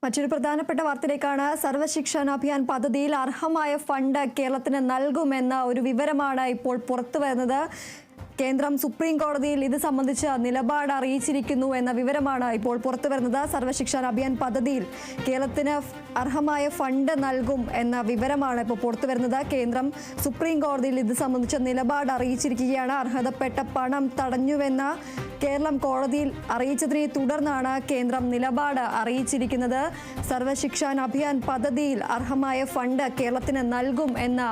മറ്റൊരു പ്രധാനപ്പെട്ട വാർത്തയിലേക്കാണ്. സർവശിക്ഷാ അഭിയാൻ പദ്ധതിയിൽ അർഹമായ ഫണ്ട് കേരളത്തിന് നൽകുമെന്ന ഒരു വിവരമാണ് ഇപ്പോൾ പുറത്തു വരുന്നത്. കേന്ദ്രം സുപ്രീം കോടതിയിൽ ഇത് സംബന്ധിച്ച നിലപാട് അറിയിച്ചിരിക്കുന്നു എന്ന വിവരമാണ് ഇപ്പോൾ പുറത്തു വരുന്നത്. സർവശിക്ഷാ അഭിയാൻ പദ്ധതിയിൽ കേരളത്തിന് അർഹമായ ഫണ്ട് നൽകും എന്ന വിവരമാണ് ഇപ്പോൾ പുറത്തു വരുന്നത്. കേന്ദ്രം സുപ്രീം കോടതിയിൽ ഇത് സംബന്ധിച്ച നിലപാട് അറിയിച്ചിരിക്കുകയാണ്. അർഹതപ്പെട്ട പണം തടഞ്ഞുവെന്ന കേരളം കോടതിയിൽ അറിയിച്ചതിനെ തുടർന്നാണ് കേന്ദ്രം നിലപാട് അറിയിച്ചിരിക്കുന്നത്. സർവശിക്ഷാ അഭിയാൻ പദ്ധതിയിൽ അർഹമായ ഫണ്ട് കേരളത്തിന് നൽകും എന്ന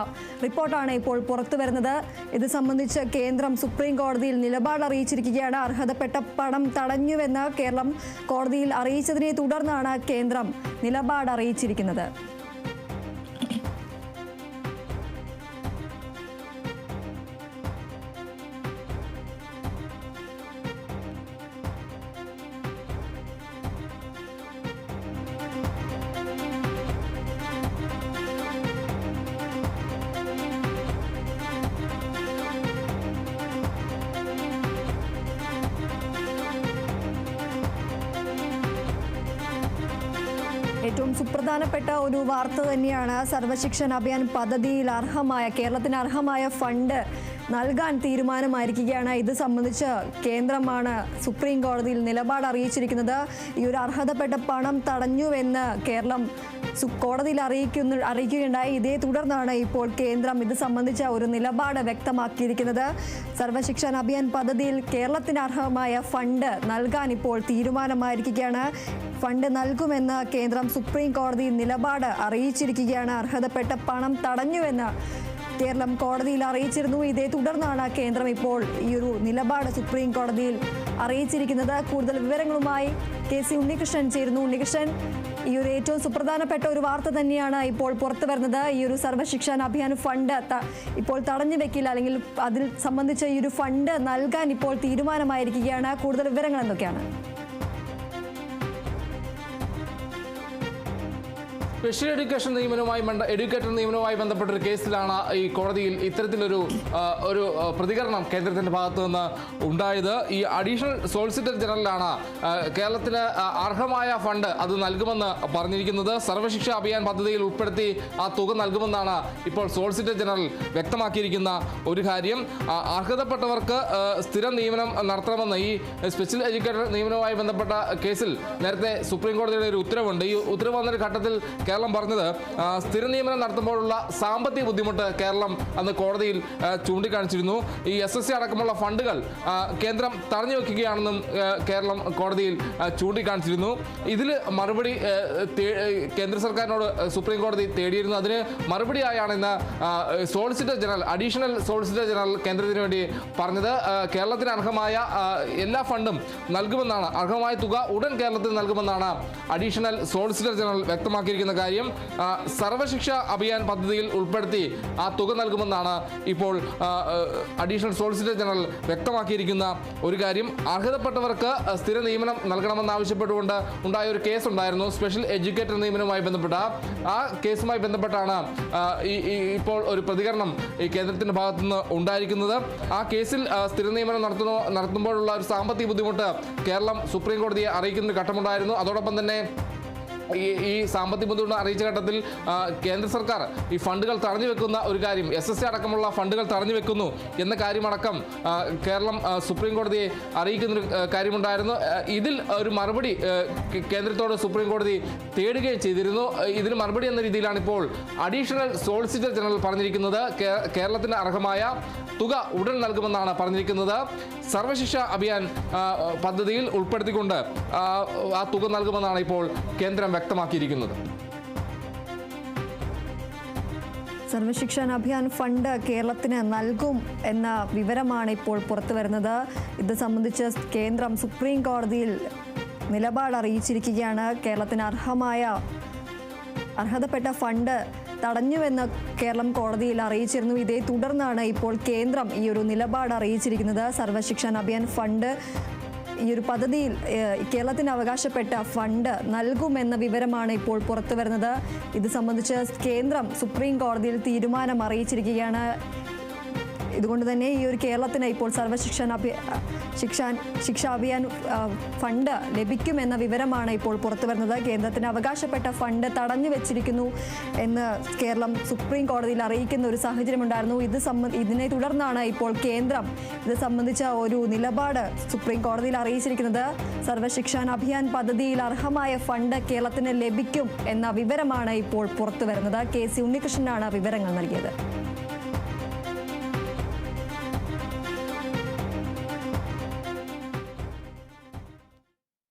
റിപ്പോർട്ടാണ് ഇപ്പോൾ പുറത്തു വരുന്നത്. ഇത് സംബന്ധിച്ച് കേന്ദ്രം സുപ്രീം കോടതിയിൽ നിലപാട് അറിയിച്ചിരിക്കുകയാണ്. അർഹതപ്പെട്ട പണം തടഞ്ഞുവെന്ന് കേരളം കോടതിയിൽ അറിയിച്ചതിനെ തുടർന്നാണ് കേന്ദ്രം നിലപാട് അറിയിച്ചിരിക്കുന്നത്. ഏറ്റവും സുപ്രധാനപ്പെട്ട ഒരു വാർത്ത തന്നെയാണ്. സർവശിക്ഷാ അഭിയാൻ പദ്ധതിയിൽ കേരളത്തിന് അർഹമായ ഫണ്ട് നൽകാൻ തീരുമാനമായിരിക്കുകയാണ്. ഇത് സംബന്ധിച്ച് കേന്ദ്രമാണ് സുപ്രീം കോടതിയിൽ നിലപാട് അറിയിച്ചിരിക്കുന്നത്. ഈ ഒരു അർഹതപ്പെട്ട പണം തടഞ്ഞുവെന്ന് കേരളം കോടതിയിൽ അറിയിക്കുകയുണ്ടായി. ഇതേ തുടർന്നാണ് ഇപ്പോൾ കേന്ദ്രം ഇത് സംബന്ധിച്ച ഒരു നിലപാട് വ്യക്തമാക്കിയിരിക്കുന്നത്. സർവശിക്ഷാ അഭിയാൻ പദ്ധതിയിൽ കേരളത്തിന് അർഹമായ ഫണ്ട് നൽകാൻ ഇപ്പോൾ തീരുമാനമായിരിക്കുകയാണ്. ഫണ്ട് നൽകുമെന്ന് കേന്ദ്രം സുപ്രീം കോടതിയിൽ നിലപാട് അറിയിച്ചിരിക്കുകയാണ്. അർഹതപ്പെട്ട പണം തടഞ്ഞുവെന്ന് കേരളം കോടതിയിൽ അറിയിച്ചിരുന്നു. ഇതേ തുടർന്നാണ് കേന്ദ്രം ഇപ്പോൾ ഈ ഒരു നിലപാട് സുപ്രീം കോടതിയിൽ അറിയിച്ചിരിക്കുന്നത്. കൂടുതൽ വിവരങ്ങളുമായി KC ഉണ്ണികൃഷ്ണൻ ചേരുന്നു. ഉണ്ണികൃഷ്ണൻ, ഈ ഒരു ഏറ്റവും സുപ്രധാനപ്പെട്ട ഒരു വാർത്ത തന്നെയാണ് ഇപ്പോൾ പുറത്തു വരുന്നത്. ഈ ഒരു സർവശിക്ഷാ അഭിയാൻ ഫണ്ട് ഇപ്പോൾ തടഞ്ഞു വെക്കില്ല, അല്ലെങ്കിൽ അതിൽ സംബന്ധിച്ച ഈ ഒരു ഫണ്ട് നൽകാൻ ഇപ്പോൾ തീരുമാനമായിരിക്കുകയാണ്. കൂടുതൽ വിവരങ്ങൾ എന്തൊക്കെയാണ്? സ്പെഷ്യൽ എഡ്യൂക്കേറ്റർ നിയമനവുമായി ബന്ധപ്പെട്ട ഒരു കേസിലാണ് ഈ കോടതിയിൽ ഇത്തരത്തിലൊരു പ്രതികരണം കേന്ദ്രത്തിന്റെ ഭാഗത്തു നിന്ന് ഉണ്ടായത്. ഈ അഡീഷണൽ സോളിസിറ്റർ ജനറലാണ് കേരളത്തിന് അർഹമായ ഫണ്ട് അത് നൽകുമെന്ന് പറഞ്ഞിരിക്കുന്നത്. സർവശിക്ഷാ അഭിയാൻ പദ്ധതിയിൽ ഉൾപ്പെടുത്തി ആ തുക നൽകുമെന്നാണ് ഇപ്പോൾ സോളിസിറ്റർ ജനറൽ വ്യക്തമാക്കിയിരിക്കുന്ന ഒരു കാര്യം. അർഹതപ്പെട്ടവർക്ക് സ്ഥിരം നിയമനം നടത്തണമെന്ന് ഈ സ്പെഷ്യൽ എഡ്യൂക്കേറ്റർ നിയമനവുമായി ബന്ധപ്പെട്ട കേസിൽ നേരത്തെ സുപ്രീം കോടതിയുടെ ഒരു ഉത്തരവുണ്ട്. ഈ ഉത്തരവ് വന്നൊരു ഘട്ടത്തിൽ കേരളം പറഞ്ഞത് സ്ഥിര നിയമനം നടത്തുമ്പോഴുള്ള സാമ്പത്തിക ബുദ്ധിമുട്ട് കേരളം അന്ന് കോടതിയിൽ ചൂണ്ടിക്കാണിച്ചിരുന്നു. ഈ SSC അടക്കമുള്ള ഫണ്ടുകൾ കേന്ദ്രം തടഞ്ഞു വെക്കുകയാണെന്നും കേരളം കോടതിയിൽ ചൂണ്ടിക്കാണിച്ചിരുന്നു. ഇതിൽ മറുപടി കേന്ദ്ര സർക്കാരിനോട് സുപ്രീം കോടതി തേടിയിരുന്നു. അതിന് മറുപടിയായാണ് ഇന്ന് അഡീഷണൽ സോളിസിറ്റർ ജനറൽ കേന്ദ്രത്തിന് വേണ്ടി പറഞ്ഞത്. കേരളത്തിന് അർഹമായ എല്ലാ ഫണ്ടും നൽകുമെന്നാണ്, അർഹമായ തുക ഉടൻ കേരളത്തിന് നൽകുമെന്നാണ് അഡീഷണൽ സോളിസിറ്റർ ജനറൽ വ്യക്തമാക്കിയിരിക്കുന്ന കാര്യം. സർവശിക്ഷാ അഭിയാൻ പദ്ധതിയിൽ ഉൾപ്പെടുത്തി ആ തുക നൽകുമെന്നാണ് ഇപ്പോൾ അഡീഷണൽ സോളിസിറ്റർ ജനറൽ വ്യക്തമാക്കിയിരിക്കുന്ന ഒരു കാര്യം. അർഹതപ്പെട്ടവർക്ക് സ്ഥിര നിയമനം നൽകണമെന്നാവശ്യപ്പെട്ടുകൊണ്ട് ഉണ്ടായ ഒരു കേസ് ഉണ്ടായിരുന്നു, സ്പെഷ്യൽ എഡ്യൂക്കേറ്റർ നിയമനവുമായി ബന്ധപ്പെട്ട. ആ കേസുമായി ബന്ധപ്പെട്ടാണ് ഇപ്പോൾ ഒരു പ്രതികരണം ഈ കേന്ദ്രത്തിന്റെ ഭാഗത്തുനിന്ന് ഉണ്ടായിരിക്കുന്നത്. ആ കേസിൽ സ്ഥിര നിയമനം നടത്തുമ്പോഴുള്ള ഒരു സാമ്പത്തിക ബുദ്ധിമുട്ട് കേരളം സുപ്രീം കോടതിയെ അറിയിക്കുന്ന ഒരു ഘട്ടമുണ്ടായിരുന്നു. അതോടൊപ്പം തന്നെ ഈ സാമ്പത്തിക ബുദ്ധിമുട്ട് അറിയിച്ച ഘട്ടത്തിൽ കേന്ദ്ര സർക്കാർ ഈ ഫണ്ടുകൾ തടഞ്ഞു വെക്കുന്ന ഒരു കാര്യം, SSC അടക്കമുള്ള ഫണ്ടുകൾ തടഞ്ഞു വെക്കുന്നു എന്ന കാര്യമടക്കം കേരളം സുപ്രീം കോടതിയെ അറിയിക്കുന്നൊരു കാര്യമുണ്ടായിരുന്നു. ഇതിൽ ഒരു മറുപടി കേന്ദ്രത്തോട് സുപ്രീം കോടതി തേടുകയും ചെയ്തിരുന്നു. ഇതിന് മറുപടി എന്ന രീതിയിലാണ് ഇപ്പോൾ അഡീഷണൽ സോളിസിറ്റർ ജനറൽ പറഞ്ഞിരിക്കുന്നത്. കേരളത്തിന് അർഹമായ തുക ഉടൻ നൽകുമെന്നാണ് പറഞ്ഞിരിക്കുന്നത്. സർവശിക്ഷാ അഭിയാൻ പദ്ധതിയിൽ ഉൾപ്പെടുത്തിക്കൊണ്ട് ആ തുക നൽകുമെന്നാണ് ഇപ്പോൾ കേന്ദ്രം വ്യക്തമാക്കിയിരിക്കുന്നത്. സർവശിക്ഷാ അഭിയാൻ ഫണ്ട് കേരളത്തിന് നൽകും എന്ന വിവരമാണ് ഇപ്പോൾ പുറത്തു വരുന്നത്. ഇത് സംബന്ധിച്ച് കേന്ദ്രം സുപ്രീം കോടതിയിൽ നിലപാട് അറിയിച്ചിരിക്കുകയാണ്. കേരളത്തിന് അർഹതപ്പെട്ട ഫണ്ട് തടഞ്ഞുവെന്ന് കേരളം കോടതിയിൽ അറിയിച്ചിരുന്നു. ഇതേ തുടർന്നാണ് ഇപ്പോൾ കേന്ദ്രം ഈ ഒരു നിലപാട് അറിയിച്ചിരിക്കുന്നത്. സർവശിക്ഷാ അഭിയാൻ ഫണ്ട് ഈ ഒരു പദ്ധതിയിൽ കേരളത്തിന് അവകാശപ്പെട്ട ഫണ്ട് നൽകുമെന്ന വിവരമാണ് ഇപ്പോൾ പുറത്തു വരുന്നത്. ഇത് സംബന്ധിച്ച് കേന്ദ്രം സുപ്രീം കോടതിയിൽ തീരുമാനം അറിയിച്ചിരിക്കുകയാണ്. ഇതുകൊണ്ട് തന്നെ ഈ ഒരു കേരളത്തിന് ഇപ്പോൾ ശിക്ഷാ അഭിയാൻ ഫണ്ട് ലഭിക്കുമെന്ന വിവരമാണ് ഇപ്പോൾ പുറത്തു വരുന്നത്. കേന്ദ്രത്തിന് അവകാശപ്പെട്ട ഫണ്ട് തടഞ്ഞു വെച്ചിരിക്കുന്നു എന്ന് കേരളം സുപ്രീം കോടതിയിൽ അറിയിക്കുന്ന ഒരു സാഹചര്യമുണ്ടായിരുന്നു. ഇതിനെ തുടർന്നാണ് ഇപ്പോൾ കേന്ദ്രം ഇത് സംബന്ധിച്ച ഒരു നിലപാട് സുപ്രീം കോടതിയിൽ അറിയിച്ചിരിക്കുന്നത്. സർവശിക്ഷാ അഭിയാൻ പദ്ധതിയിൽ അർഹമായ ഫണ്ട് കേരളത്തിന് ലഭിക്കും എന്ന വിവരമാണ് ഇപ്പോൾ പുറത്തു വരുന്നത്. KC ഉണ്ണികൃഷ്ണനാണ് വിവരങ്ങൾ നൽകിയത്.